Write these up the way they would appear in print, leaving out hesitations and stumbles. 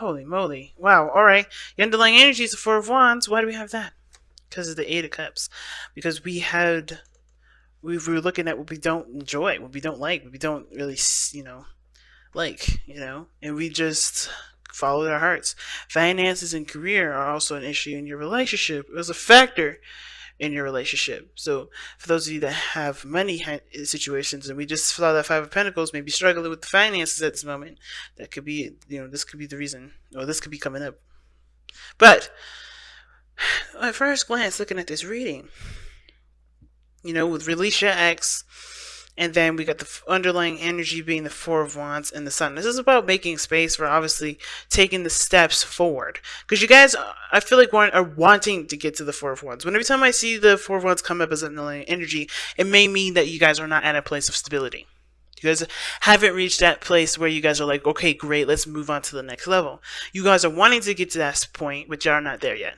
Holy moly. Wow. All right. The underlying energy is the Four of Wands. Why do we have that? Because of the Eight of Cups. Because we were looking at what we don't enjoy, what we don't like, what we don't really, and we just followed our hearts. Finances and career are also an issue in your relationship. It was a factor in your relationship. So for those of you that have money situations, and we just saw that Five of Pentacles, maybe struggling with the finances at this moment, that could be, this could be the reason, or this could be coming up. But at first glance, looking at this reading, with release your ex, and then we got the underlying energy being the Four of Wands and the Sun. This is about making space for obviously taking the steps forward. Because you guys, I feel like, are wanting to get to the Four of Wands. Every time I see the Four of Wands come up as underlying energy, it may mean that you guys are not at a place of stability. You guys haven't reached that place where you guys are like, okay, great, let's move on to the next level. You guys are wanting to get to that point, but you are not there yet.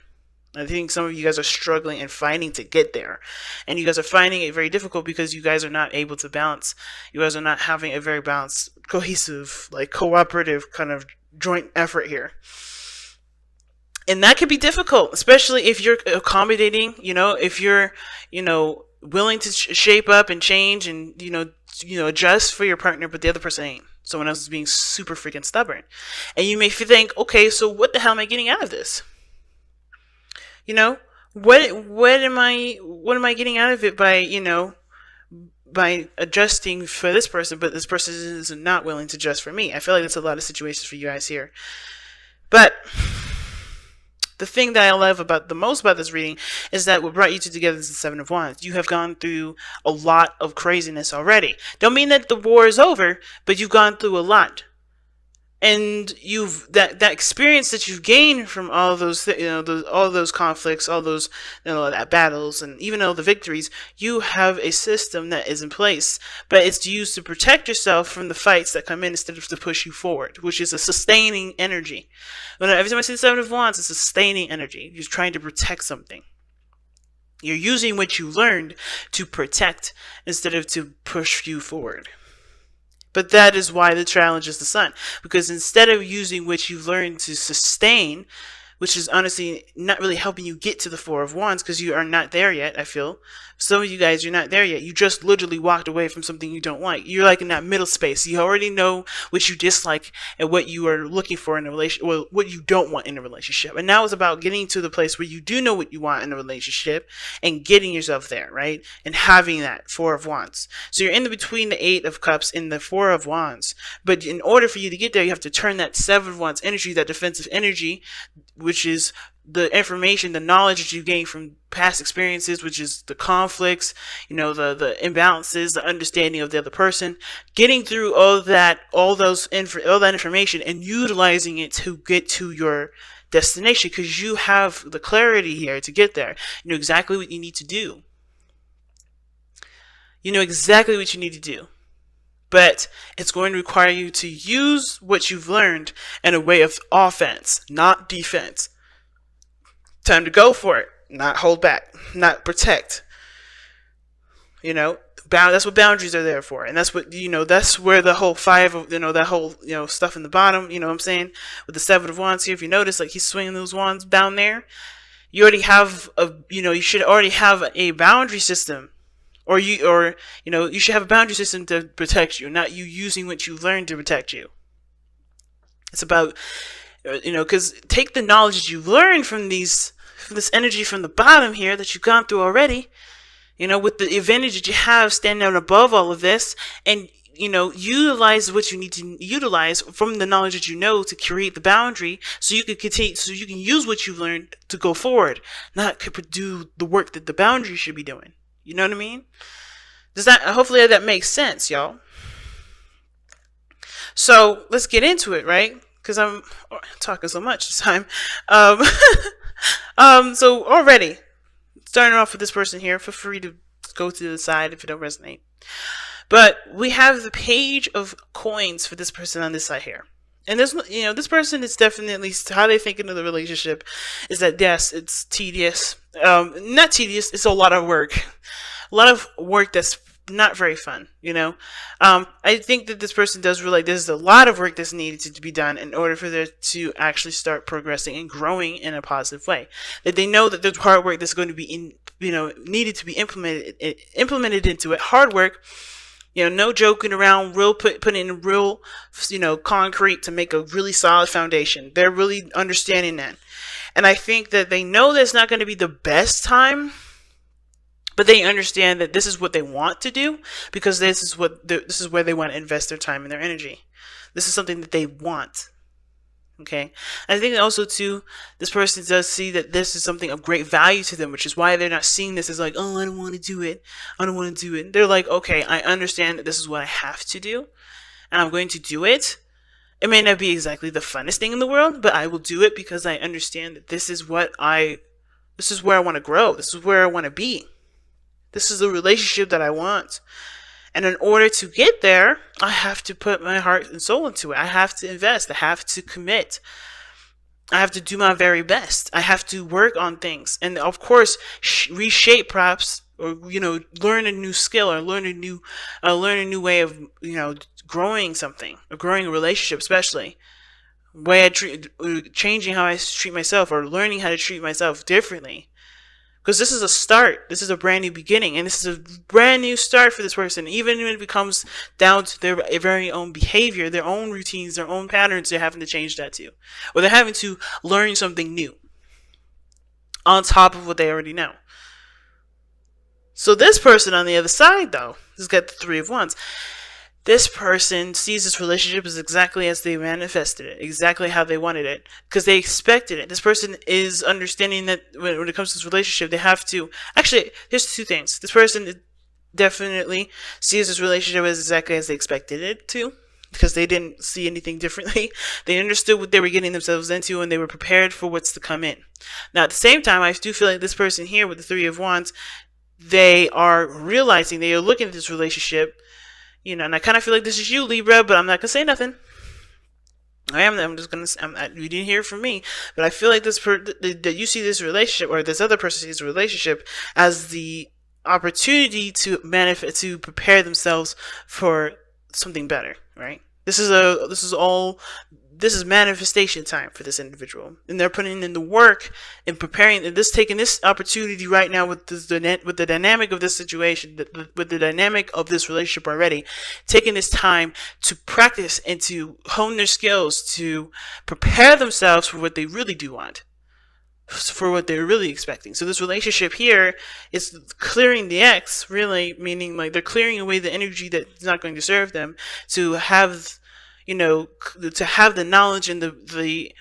I think some of you guys are struggling and fighting to get there. And you guys are finding it very difficult because you guys are not able to balance. You guys are not having a very balanced, cohesive, cooperative kind of joint effort here. And that can be difficult, especially if you're accommodating, if you're, willing to shape up and change and, adjust for your partner, but the other person ain't. Someone else is being super freaking stubborn. And you may think, okay, so what the hell am I getting out of this? What am I getting out of it by adjusting for this person, but this person is not willing to adjust for me? I feel like that's a lot of situations for you guys here. But the thing that I love the most about this reading is that what brought you two together is the Seven of Wands. You have gone through a lot of craziness already. Don't mean that the war is over, but you've gone through a lot. And that experience that you've gained from all those all those conflicts, all those battles, and even all the victories, you have a system that is in place, but it's used to protect yourself from the fights that come in instead of to push you forward, which is a sustaining energy. Every time I see the Seven of Wands, it's a sustaining energy. You're trying to protect something. You're using what you learned to protect instead of to push you forward. But that is why the challenge is the Sun. Because instead of using what you've learned to sustain, which is honestly not really helping you get to the Four of Wands because you are not there yet, I feel. Some of you guys, you're not there yet. You just literally walked away from something you don't like. You're like in that middle space. You already know what you dislike and what you are looking for in a relationship, well, what you don't want in a relationship. And now it's about getting to the place where you do know what you want in a relationship and getting yourself there, right? And having that Four of Wands. So you're in between the Eight of Cups and the Four of Wands. But in order for you to get there, you have to turn that Seven of Wands energy, that defensive energy, which is the information, the knowledge that you gain from past experiences, which is the conflicts, the imbalances, the understanding of the other person, getting through all that information and utilizing it to get to your destination, because you have the clarity here to get there. You know exactly what you need to do. But it's going to require you to use what you've learned in a way of offense, not defense. Time to go for it, not hold back, not protect. That's what boundaries are there for. And that's what, that's where the whole five of, that whole, stuff in the bottom, what I'm saying? With the Seven of Wands here, if you notice, like he's swinging those wands down there, you already have you should already have a boundary system. Or you should have a boundary system to protect you, not you using what you learned to protect you. It's about, because take the knowledge that you've learned from this energy from the bottom here that you've gone through already, with the advantage that you have standing above all of this, and, utilize what you need to utilize from the knowledge that you know to create the boundary so you can continue, so you can use what you've learned to go forward, not do the work that the boundary should be doing. You know what I mean? Hopefully that makes sense, y'all. So let's get into it, right? Because I'm talking so much this time. So already starting off with this person here, feel free to go to the side if it don't resonate. But we have the Page of Coins for this person on this side here. And this person is definitely, how they think into the relationship is that, yes, it's tedious. Not tedious, it's a lot of work. A lot of work that's not very fun, you know. I think that this person does realize there's a lot of work that's needed to be done in order for them to actually start progressing and growing in a positive way. That they know that there's hard work that's going to be needed to be implemented into it. Hard work, no joking around, putting in real, concrete to make a really solid foundation. They're really understanding that. And I think that they know that it's not going to be the best time, but they understand that this is what they want to do, because this is where they want to invest their time and their energy. This is something that they want. Okay. I think also too, this person does see that this is something of great value to them, which is why they're not seeing this as like, oh, I don't want to do it. I don't want to do it. They're like, okay, I understand that this is what I have to do, and I'm going to do it. It may not be exactly the funnest thing in the world, but I will do it because I understand that this is where I want to grow. This is where I want to be. This is the relationship that I want. And in order to get there, I have to put my heart and soul into it. I have to invest. I have to commit. I have to do my very best. I have to work on things. And of course, reshape perhaps, or, learn a new skill, or learn a new way of, growing something, or growing a relationship, especially. Changing how I treat myself, or learning how to treat myself differently. Because this is a start. This is a brand new beginning. And this is a brand new start for this person. Even when it comes down to their very own behavior, their own routines, their own patterns, they're having to change that too. Or they're having to learn something new on top of what they already know. So this person on the other side, though, has got the Three of Wands. This person sees this relationship as exactly as they manifested it, exactly how they wanted it, because they expected it. This person is understanding that when it comes to this relationship, they have to... Actually, there's two things. This person definitely sees this relationship as exactly as they expected it to, because they didn't see anything differently. They understood what they were getting themselves into, and they were prepared for what's to come in. Now, at the same time, I do feel like this person here with the Three of Wands, they are realizing, they are looking at this relationship, and I kind of feel like this is you, Libra, but I'm not going to say nothing. I'm just going to, you didn't hear it from me, but I feel like that you see this relationship, or this other person sees a relationship as the opportunity to prepare themselves for something better, right? This is manifestation time for this individual, and they're putting in the work and preparing, and taking this opportunity right now with the dynamic of this situation, with the dynamic of this relationship already, taking this time to practice and to hone their skills, to prepare themselves for what they really do want, for what they're really expecting. So this relationship here is clearing the X, really, meaning like they're clearing away the energy that's not going to serve them, to have to have the knowledge and the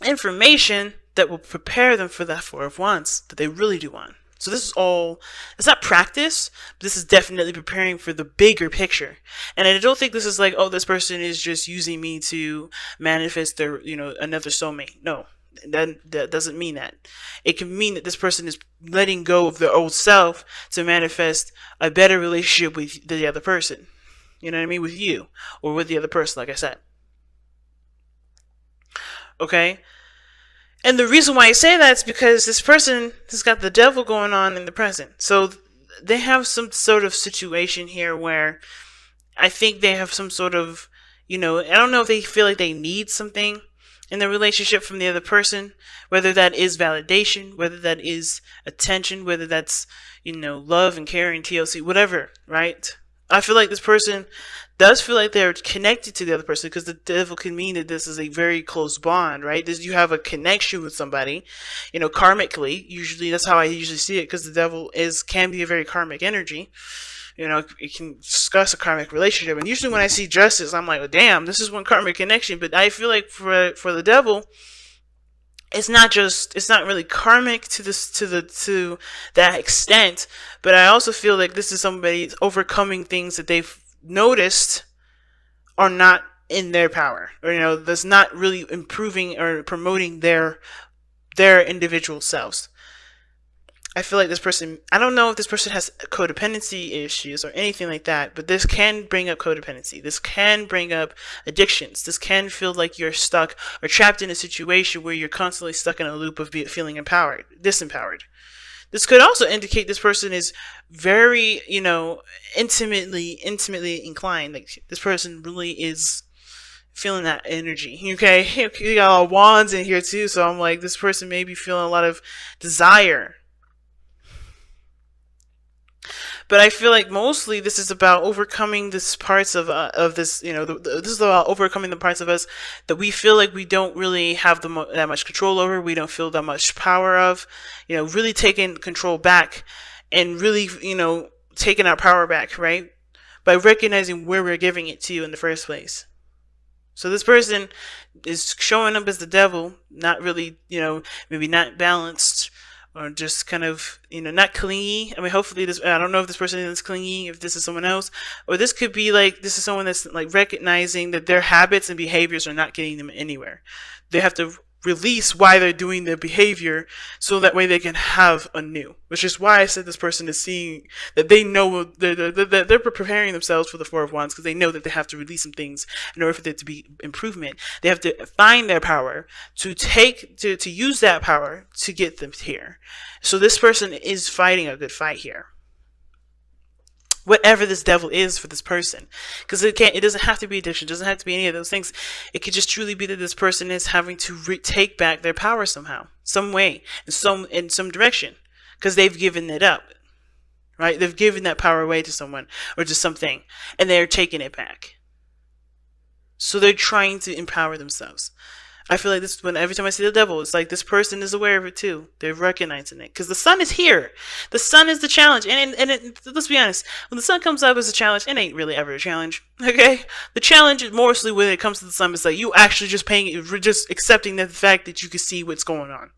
information that will prepare them for that Four of Wands that they really do want. So this is all, it's not practice, but this is definitely preparing for the bigger picture. And I don't think this is like, oh, this person is just using me to manifest their, another soulmate. No, that doesn't mean that. It can mean that this person is letting go of their old self to manifest a better relationship with the other person. You know what I mean? With you, or with the other person, like I said. Okay? And the reason why I say that is because this person has got the devil going on in the present. So they have some sort of situation here where I think they have some sort of, I don't know if they feel like they need something in the relationship from the other person, whether that is validation, whether that is attention, whether that's, love and care and TLC, whatever, right? I feel like this person does feel like they're connected to the other person, because the devil can mean that this is a very close bond, right? You have a connection with somebody, karmically. Usually, that's how I usually see it, because the devil can be a very karmic energy. It can discuss a karmic relationship. And usually when I see justice, I'm like, oh, damn, this is one karmic connection. But I feel like for the devil, it's not really karmic to that extent, but I also feel like this is somebody overcoming things that they've noticed are not in their power, or that's not really improving or promoting their individual selves. I feel like this person, I don't know if this person has codependency issues or anything like that, but this can bring up codependency. This can bring up addictions. This can feel like you're stuck or trapped in a situation where you're constantly stuck in a loop of feeling disempowered. This could also indicate this person is very, intimately inclined. Like this person really is feeling that energy. Okay, you got all wands in here too, so I'm like, this person may be feeling a lot of desire. But I feel like mostly this is about overcoming this parts of this. This is about overcoming the parts of us that we feel like we don't really have that much control over. We don't feel that much power of. Really taking control back, and really, taking our power back, right? By recognizing where we're giving it to in the first place. So this person is showing up as the devil, not really, maybe not balanced, or just kind of, not clingy. I mean, hopefully I don't know if this person is clingy, if this is someone else, or this could be like, this is someone that's like recognizing that their habits and behaviors are not getting them anywhere. They have to release why they're doing their behavior, so that way they can have a new, which is why I said this person is seeing that they know they're preparing themselves for the Four of Wands, because they know that they have to release some things in order for there to be improvement. They have to find their power to use that power to get them here. So this person is fighting a good fight here, whatever this devil is for this person, because it doesn't have to be addiction, it doesn't have to be any of those things. It could just truly be that this person is having to take back their power somehow, some way, in some direction, because they've given it up, right? They've given that power away to someone or to something, and they're taking it back. So they're trying to empower themselves. I feel like this, when every time I see the devil, it's like this person is aware of it too. They're recognizing it, because the sun is here. The sun is the challenge, and let's be honest, when the sun comes up as a challenge, it ain't really ever a challenge. Okay, the challenge is mostly when it comes to the sun. It's like you actually just accepting the fact that you can see what's going on.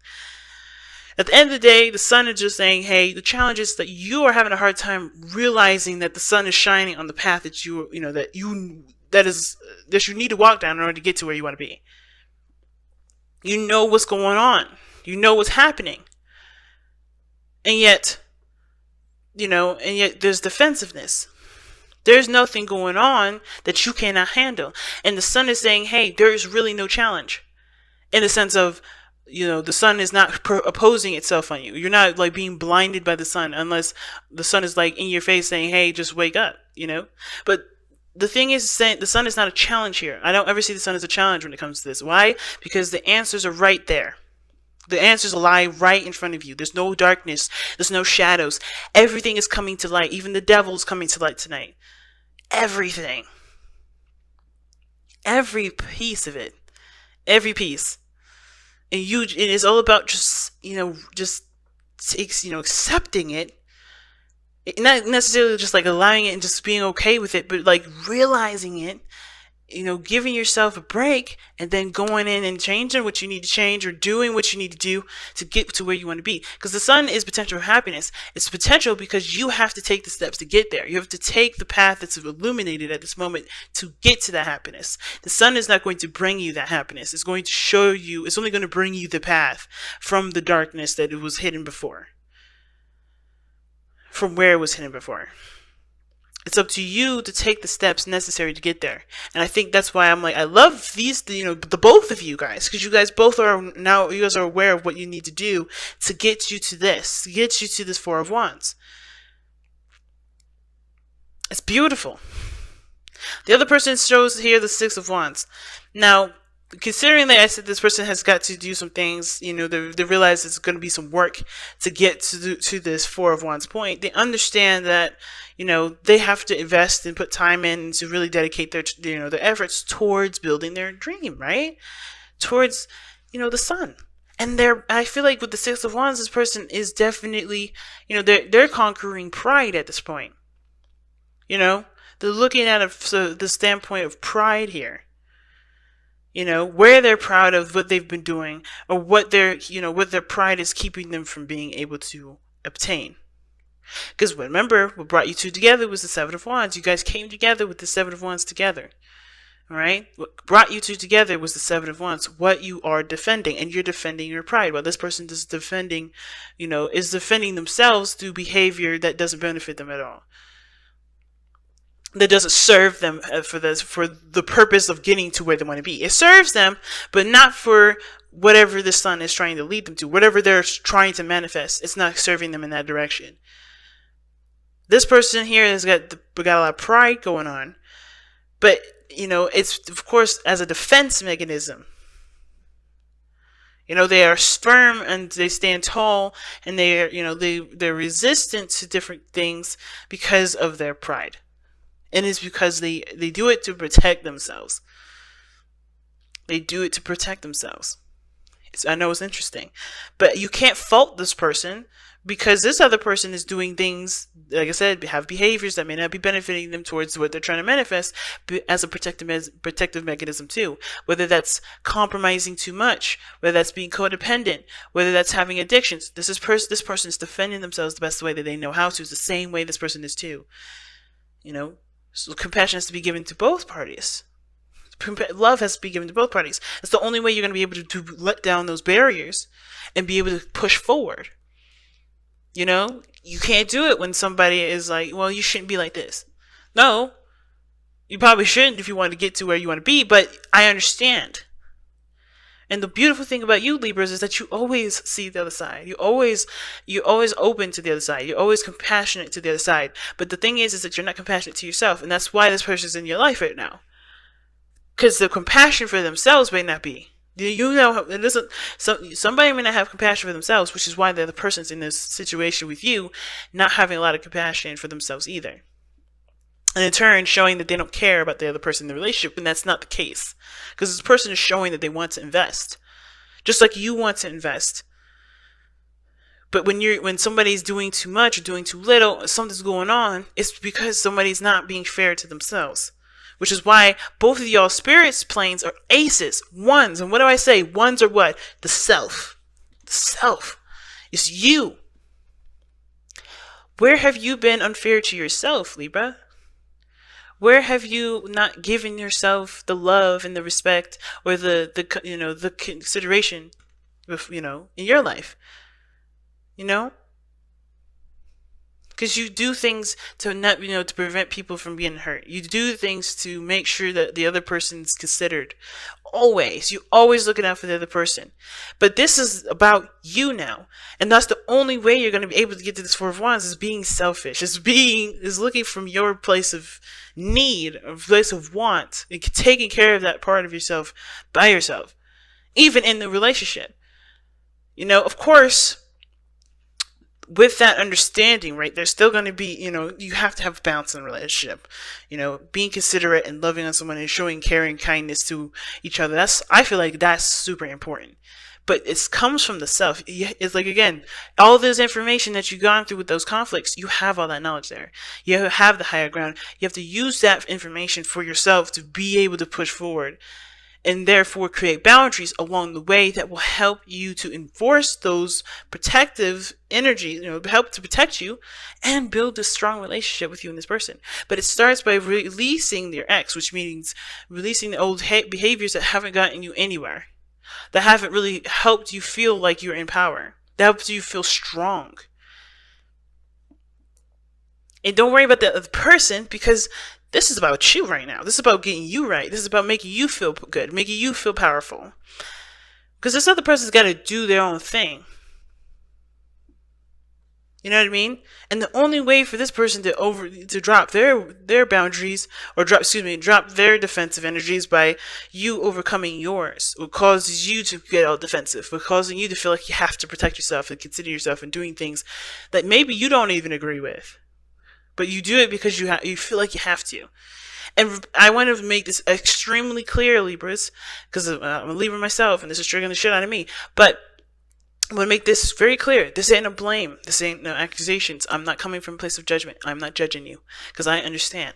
At the end of the day, the sun is just saying, hey, the challenge is that you are having a hard time realizing that the sun is shining on the path that you need to walk down in order to get to where you want to be. You know what's going on. You know what's happening. And yet there's defensive. There's nothing going on that you cannot handle. And the sun is saying, hey, there is really no challenge. In the sense of, the sun is not opposing itself on you. You're not like being blinded by the sun, unless the sun is like in your face saying, hey, just wake up, But the thing is, saying the sun is not a challenge here. I don't ever see the sun as a challenge when it comes to this. Why? Because the answers are right there. The answers lie right in front of you. There's no darkness. There's no shadows. Everything is coming to light. Even the devil is coming to light tonight. Everything. Every piece of it. Every piece. And it is all about just accepting it. Not necessarily just like allowing it and just being okay with it, but like realizing it, giving yourself a break, and then going in and changing what you need to change, or doing what you need to do to get to where you want to be. Because the sun is potential for happiness. It's potential because you have to take the steps to get there. You have to take the path that's illuminated at this moment to get to that happiness. The sun is not going to bring you that happiness. It's going to show you, it's only going to bring you the path from the darkness that it was hidden before. From where it was hidden before. It's up to you to take the steps necessary to get there. And I think that's why I'm like, I love these, the both of you guys, because you guys both are now, you guys are aware of what you need to do to get you to this, to get you to this Four of Wands. It's beautiful. The other person shows here the Six of Wands. Now, considering that I said this person has got to do some things, they realize it's going to be some work to get to this Four of Wands point. They understand that, they have to invest and put time in to really dedicate their efforts towards building their dream, right? Towards, the sun. And I feel like with the Six of Wands, this person is definitely, they're conquering pride at this point. They're looking at the standpoint of pride here. Where they're proud of what they've been doing, or what their pride is keeping them from being able to obtain. Because remember, what brought you two together was the Seven of Wands. You guys came together with the Seven of Wands together. All right? What brought you two together was the Seven of Wands. What you are defending, and you're defending your pride. While this person is defending themselves through behavior that doesn't benefit them at all. That doesn't serve them for the purpose of getting to where they want to be. It serves them, but not for whatever the sun is trying to lead them to, whatever they're trying to manifest. It's not serving them in that direction. This person here has got a lot of pride going on, but it's of course as a defense mechanism. They are firm and they stand tall, and they're resistant to different things because of their pride, and it's because they do it to protect themselves. They do it to protect themselves. I know it's interesting, but you can't fault this person, because this other person is doing things, like I said, have behaviors that may not be benefiting them towards what they're trying to manifest, as a protective mechanism too. Whether that's compromising too much, whether that's being codependent, whether that's having addictions. This person is defending themselves the best way that they know how to. It's the same way this person is too. So compassion has to be given to both parties. Love has to be given to both parties. It's the only way you're going to be able to let down those barriers and be able to push forward. You can't do it when somebody is like, well, you shouldn't be like this. No, you probably shouldn't if you want to get to where you want to be, but I understand. And the beautiful thing about you, Libras, is that you always see the other side. You're always open to the other side. You're always compassionate to the other side. But the thing is that you're not compassionate to yourself, and that's why this person's in your life right now. Because the compassion for themselves may not be. It isn't. Somebody may not have compassion for themselves, which is why the other person's in this situation with you, not having a lot of compassion for themselves either. And in turn, showing that they don't care about the other person in the relationship, and that's not the case. Because this person is showing that they want to invest, just like you want to invest. But when somebody's doing too much or doing too little, something's going on, it's because somebody's not being fair to themselves. Which is why both of y'all spirits planes are aces, ones. And what do I say? Ones are what? The self. The self. It's you. Where have you been unfair to yourself, Libra? Where have you not given yourself the love and the respect or the consideration in your life? Because you do things to not, to prevent people from being hurt. You do things to make sure that the other person's considered. Always. You're always looking out for the other person. But this is about you now. And that's the only way you're going to be able to get to this Four of Wands, is being selfish. Is looking from your place of need, a place of want, and taking care of that part of yourself by yourself. Even in the relationship. Of course, with that understanding, right, there's still going to be, you have to have balance in a relationship. Being considerate and loving on someone and showing care and kindness to each other. I feel like that's super important. But it comes from the self. It's like, again, all this information that you've gone through with those conflicts, you have all that knowledge there. You have the higher ground. You have to use that information for yourself to be able to push forward. And therefore create boundaries along the way that will help you to enforce those protective energies, help to protect you and build a strong relationship with you and this person. But it starts by releasing your ex, which means releasing the old behaviors that haven't gotten you anywhere, that haven't really helped you feel like you're in power, that helps you feel strong. And don't worry about the other person, because this is about you right now. This is about getting you right. This is about making you feel good, making you feel powerful. Because this other person's got to do their own thing. You know what I mean? And the only way for this person to drop their boundaries, or drop their defensive energies, by you overcoming yours. What causes you to get all defensive, what causing you to feel like you have to protect yourself and consider yourself and doing things that maybe you don't even agree with. But you do it because you feel like you have to. And I want to make this extremely clear, Libras, because I'm a Libra myself, and this is triggering the shit out of me. But I'm going to make this very clear. This ain't a blame. This ain't no accusations. I'm not coming from a place of judgment. I'm not judging you, because I understand.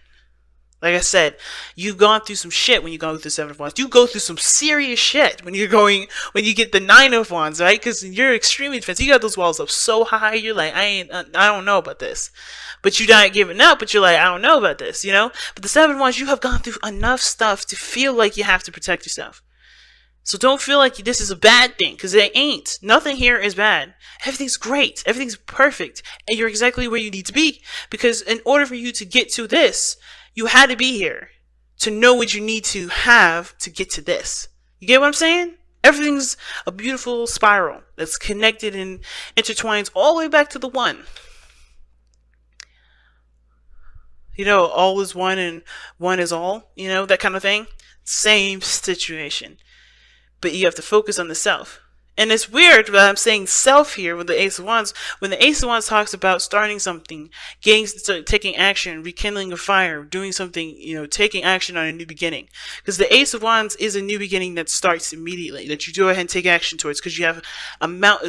Like I said, you've gone through some shit when you go through Seven of Wands. You go through some serious shit when you get the Nine of Wands, right? Because you're extremely defensive. You got those walls up so high, you're like, I don't know about this. But you're not giving up, but you're like, I don't know about this, But the Seven of Wands, you have gone through enough stuff to feel like you have to protect yourself. So don't feel like this is a bad thing, because it ain't. Nothing here is bad. Everything's great. Everything's perfect. And you're exactly where you need to be. Because in order for you to get to this, you had to be here to know what you need to have to get to this. You get what I'm saying? Everything's a beautiful spiral that's connected and intertwines all the way back to the one. All is one and one is all, that kind of thing. Same situation. But you have to focus on the self. And it's weird that I'm saying self here with the Ace of Wands. When the Ace of Wands talks about starting something, taking action, rekindling a fire, doing something, taking action on a new beginning. Because the Ace of Wands is a new beginning that starts immediately, that you go ahead and take action towards, because you have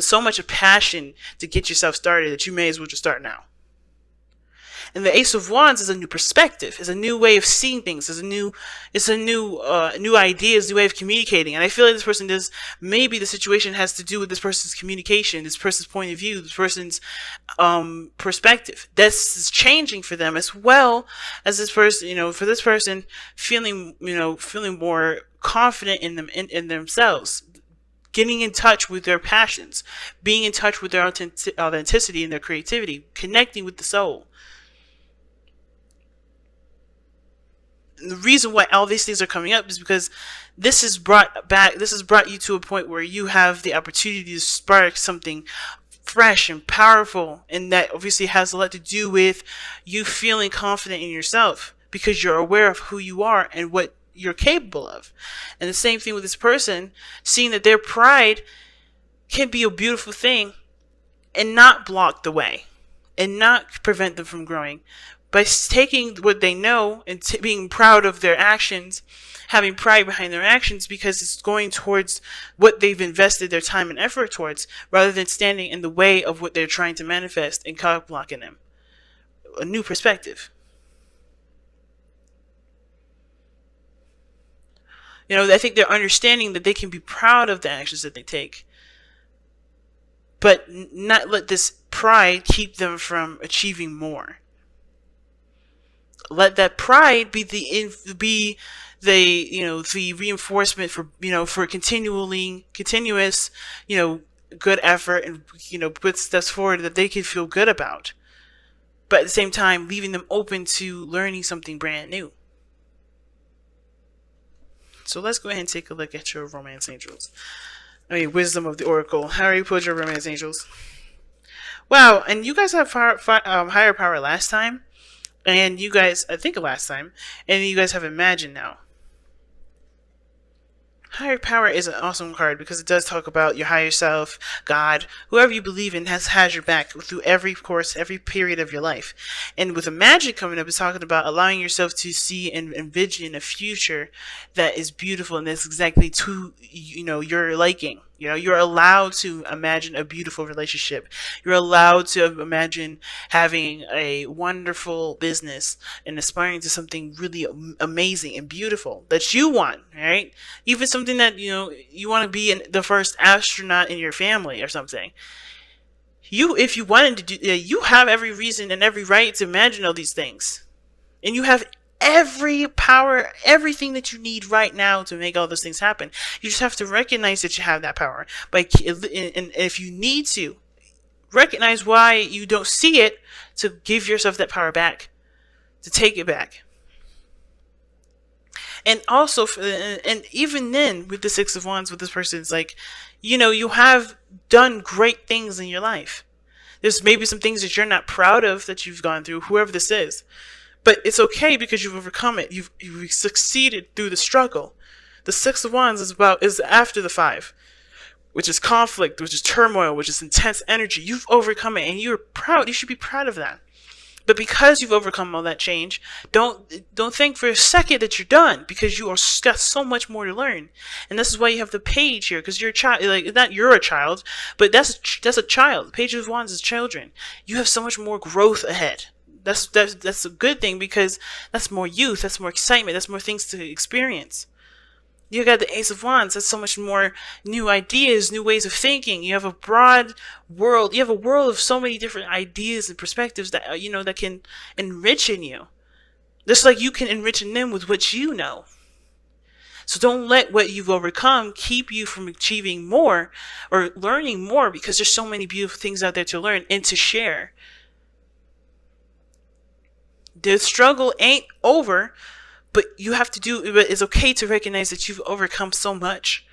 so much of passion to get yourself started that you may as well just start now. And the Ace of Wands is a new perspective, is a new way of seeing things, is a new idea, is a new way of communicating. And I feel like this person maybe the situation has to do with this person's communication, this person's point of view, this person's perspective. That's changing for them, as well as this person, for this person feeling more confident in them, in themselves. Getting in touch with their passions, being in touch with their authenticity and their creativity, connecting with the soul. And the reason why all these things are coming up is because this has brought you to a point where you have the opportunity to spark something fresh and powerful, and that obviously has a lot to do with you feeling confident in yourself, because you're aware of who you are and what you're capable of. And the same thing with this person, seeing that their pride can be a beautiful thing and not block the way and not prevent them from growing. By taking what they know and being proud of their actions, having pride behind their actions, because it's going towards what they've invested their time and effort towards, rather than standing in the way of what they're trying to manifest and cock blocking them. A new perspective. I think they're understanding that they can be proud of the actions that they take, but not let this pride keep them from achieving more. Let that pride be the reinforcement for continuous good effort, and put steps forward that they can feel good about, but at the same time leaving them open to learning something brand new. So let's go ahead and take a look at your romance angels. Wisdom of the Oracle. How are you pulled your romance angels? Wow, and you guys have higher power last time. And you guys, I think last time, and you guys have Imagine now. Higher power is an awesome card because it does talk about your higher self, God, whoever you believe in has your back through every period of your life. And with Imagine coming up, it's talking about allowing yourself to see and envision a future that is beautiful and that's exactly to your liking. You're allowed to imagine a beautiful relationship. You're allowed to imagine having a wonderful business and aspiring to something really amazing and beautiful that you want, right? Even something that, you want to be the first astronaut in your family or something. If you wanted to do, you have every reason and every right to imagine all these things. And you have every power, everything that you need right now to make all those things happen. You just have to recognize that you have that power. And if you need to, recognize why you don't see it, to give yourself that power back, to take it back. And also, and even then, with the Six of Wands, with this person, it's like, you have done great things in your life. There's maybe some things that you're not proud of that you've gone through, whoever this is. But it's okay because you've overcome it. You've succeeded through the struggle. The Six of Wands is after the Five, which is conflict, which is turmoil, which is intense energy. You've overcome it, and you're proud. You should be proud of that. But because you've overcome all that change, don't think for a second that you're done, because you got so much more to learn. And this is why you have the Page here, because you're a child. Not you're a child, but that's a child. The Page of Wands is children. You have so much more growth ahead. That's a good thing, because that's more youth, that's more excitement, that's more things to experience. You got the Ace of Wands, that's so much more new ideas, new ways of thinking. You have a broad world. You have a world of so many different ideas and perspectives that that can enrich in you. Just like you can enrich in them with what you know. So don't let what you've overcome keep you from achieving more or learning more, because there's so many beautiful things out there to learn and to share. The struggle ain't over, but you have to but it's okay to recognize that you've overcome so much.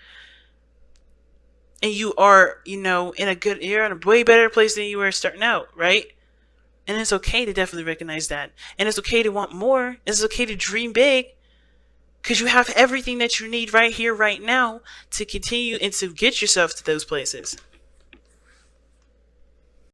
and you are, you're in a way better place than you were starting out, right? And it's okay to definitely recognize that. And it's okay to want more. It's okay to dream big, because you have everything that you need right here, right now, to continue and to get yourself to those places.